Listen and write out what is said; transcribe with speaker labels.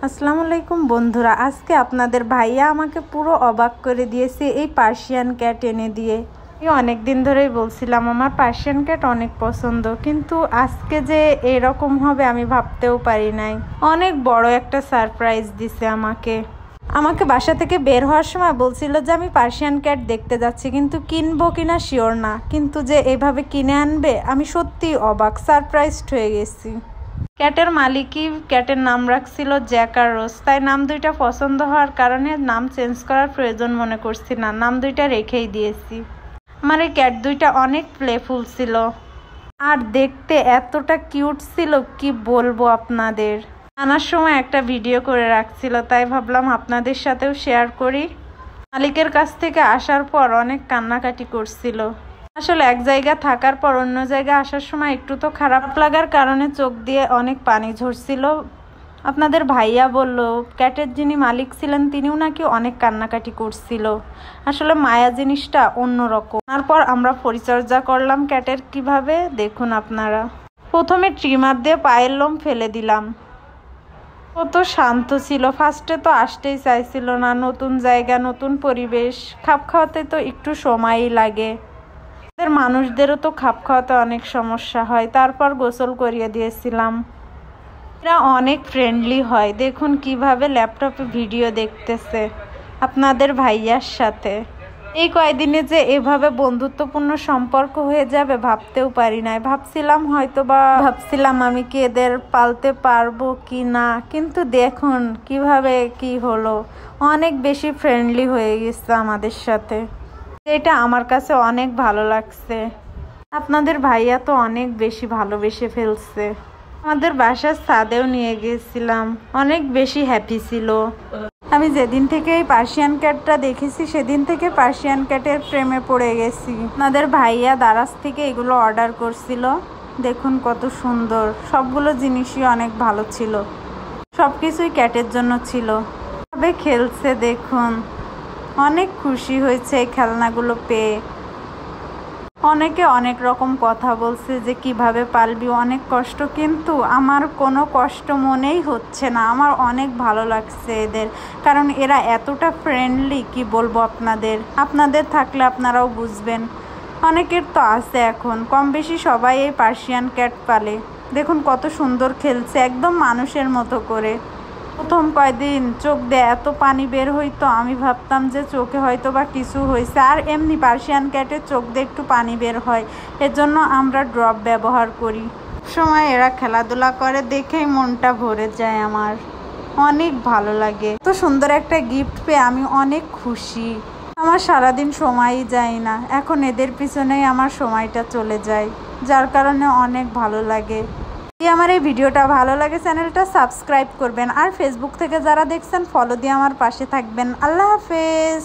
Speaker 1: আসসালামু আলাইকুম বন্ধুরা, আজকে আপনাদের ভাইয়া আমাকে পুরো অবাক করে দিয়েছে এই পার্সিয়ান ক্যাট এনে দিয়ে। অনেক দিন ধরেই বলছিলাম আমার পার্সিয়ান ক্যাট অনেক পছন্দ, কিন্তু আজকে যে এরকম হবে আমি ভাবতেও পারি নাই। অনেক বড় একটা সারপ্রাইজ দিছে আমাকে বাসা থেকে বের হওয়ার সময় বলছিল যে আমি পার্সিয়ান ক্যাট দেখতে যাচ্ছি, কিন্তু কিনবো কিনা শিওর না, কিন্তু যে এভাবে কিনে আনবে আমি সত্যি অবাক, সারপ্রাইজড হয়ে গেছি। ক্যাটের মালিকই ক্যাটের নাম রাখছিল জ্যাক আর রোজ, তাই নাম দুইটা পছন্দ হওয়ার কারণে নাম চেঞ্জ করার প্রয়োজন মনে করছি না, নাম দুইটা রেখেই দিয়েছি। আমার এই ক্যাট দুইটা অনেক প্লেফুল ছিল আর দেখতে এতটা কিউট ছিল কি বলবো আপনাদের। আনার সময় একটা ভিডিও করে রাখছিল, তাই ভাবলাম আপনাদের সাথেও শেয়ার করি। মালিকের কাছ থেকে আসার পর অনেক কান্নাকাটি করছিল। আসলে এক জায়গা থাকার পর অন্য জায়গায় আসার সময় একটু তো খারাপ লাগার কারণে চোখ দিয়ে অনেক পানি ঝরছিল। আপনাদের ভাইয়া বলল ক্যাটের যিনি মালিক ছিলেন তিনিও নাকি অনেক কান্নাকাটি করছিল। আসলে মায়া জিনিসটা অন্যরকম। তারপর আমরা পরিচর্যা করলাম ক্যাটের কিভাবে দেখুন আপনারা। প্রথমে ট্রিমার দিয়ে পায়ের লোম ফেলে দিলাম। কত শান্ত ছিল, ফার্স্টে তো আসতেই চাইছিল না। নতুন জায়গা, নতুন পরিবেশ, খাপ খাওয়াতে তো একটু সময়ই লাগে। মানুষদেরও তো খাপ খাওয়াতে অনেক সমস্যা হয়। তারপর গোসল করিয়ে দিয়েছিলাম। এরা অনেক ফ্রেন্ডলি হয়, দেখুন কিভাবে ল্যাপটপে ভিডিও দেখতেছে আপনাদের ভাইয়ার সাথে। এই কয়দিনে যে এভাবে বন্ধুত্বপূর্ণ সম্পর্ক হয়ে যাবে ভাবতেও পারি নাই। ভাবছিলাম আমি কি এদের পালতে পারবো কি না, কিন্তু দেখুন কিভাবে কি হলো, অনেক বেশি ফ্রেন্ডলি হয়ে গেছে আমাদের সাথে। এটা আমার কাছে অনেক ভালো লাগছে। আপনাদের ভাইয়া তো অনেক বেশি ভালোবেসে ফেলছে। আমাদের বাসার ছাদেও নিয়ে গিয়েছিলাম, অনেক বেশি হ্যাপি ছিল। আমি যেদিন থেকে এই পার্সিয়ান ক্যাটটা দেখেছি সেদিন থেকে পার্সিয়ান ক্যাটের প্রেমে পড়ে গেছি। আপনাদের ভাইয়া দারাজ থেকে এগুলো অর্ডার করছিল। দেখুন কত সুন্দর, সবগুলো জিনিসই অনেক ভালো ছিল, সবকিছুই ক্যাটের জন্য ছিল। তবে খেলছে দেখুন, অনেক খুশি হয়েছে এই খেলনাগুলো পেয়ে। অনেকে অনেক রকম কথা বলছে যে কিভাবে পালবি, অনেক কষ্ট, কিন্তু আমার কোনো কষ্ট মনেই হচ্ছে না। আমার অনেক ভালো লাগছে এদের, কারণ এরা এতটা ফ্রেন্ডলি কি বলবো আপনাদের থাকলে আপনারাও বুঝবেন। অনেকের তো আছে, এখন কম বেশি সবাই এই পার্সিয়ান ক্যাট পালে। দেখুন কত সুন্দর খেলছে, একদম মানুষের মতো করে। প্রথম কয়দিন চোখ দিয়ে এত পানি বের হইতো, আমি ভাবতাম যে চোখে হয়তো বা কিছু হয়েছে। আর এমনি পার্সিয়ান ক্যাটের চোখ দিয়ে একটু পানি বের হয়, এর জন্য আমরা ড্রপ ব্যবহার করি। সময় এরা খেলাধুলা করে দেখেই মনটা ভরে যায়, আমার অনেক ভালো লাগে। তো সুন্দর একটা গিফট পেয়ে আমি অনেক খুশি। আমার সারাদিন সময়ই যায় না, এখন এদের পিছনেই আমার সময়টা চলে যায়, যার কারণে অনেক ভালো লাগে। আমার এই ভিডিওটা ভালো লাগে চ্যানেলটা সাবস্ক্রাইব করবেন, আর ফেসবুক থেকে যারা দেখছেন ফলো দিয়ে আমার পাশে থাকবেন। আল্লাহ হাফেজ।